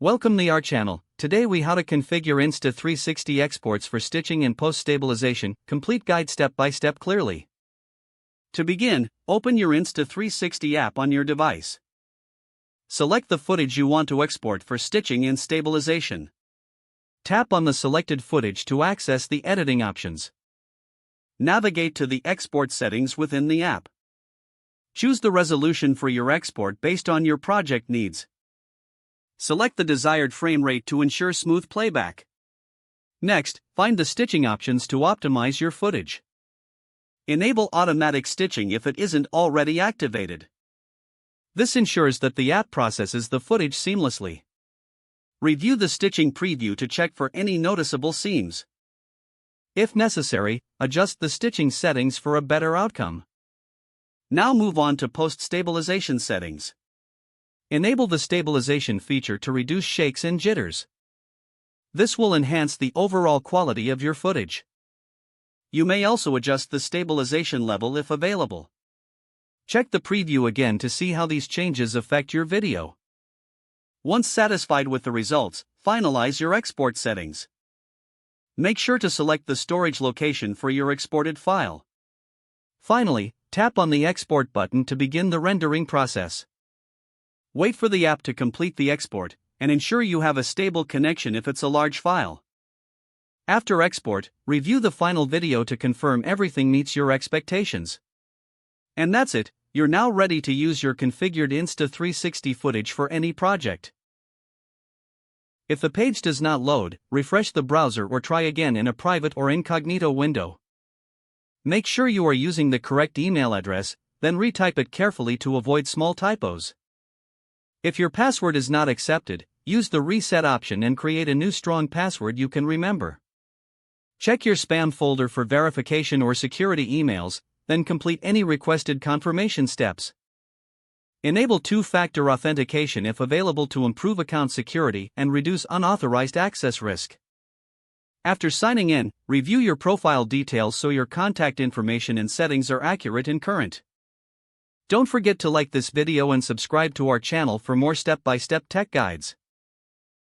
Welcome to our channel. Today we how to configure Insta360 exports for stitching and post-stabilization, complete guide step by step clearly. To begin, open your Insta360 app on your device. Select the footage you want to export for stitching and stabilization. Tap on the selected footage to access the editing options. Navigate to the export settings within the app. Choose the resolution for your export based on your project needs. Select the desired frame rate to ensure smooth playback. Next, find the stitching options to optimize your footage. Enable automatic stitching if it isn't already activated. This ensures that the app processes the footage seamlessly. Review the stitching preview to check for any noticeable seams. If necessary, adjust the stitching settings for a better outcome. Now move on to post-stabilization settings. Enable the stabilization feature to reduce shakes and jitters. This will enhance the overall quality of your footage. You may also adjust the stabilization level if available. Check the preview again to see how these changes affect your video. Once satisfied with the results, finalize your export settings. Make sure to select the storage location for your exported file. Finally, tap on the export button to begin the rendering process. Wait for the app to complete the export, and ensure you have a stable connection if it's a large file. After export, review the final video to confirm everything meets your expectations. And that's it, you're now ready to use your configured Insta360 footage for any project. If the page does not load, refresh the browser or try again in a private or incognito window. Make sure you are using the correct email address, then retype it carefully to avoid small typos. If your password is not accepted, use the reset option and create a new strong password you can remember. Check your spam folder for verification or security emails, then complete any requested confirmation steps. Enable two-factor authentication if available to improve account security and reduce unauthorized access risk. After signing in, review your profile details so your contact information and settings are accurate and current. Don't forget to like this video and subscribe to our channel for more step-by-step tech guides.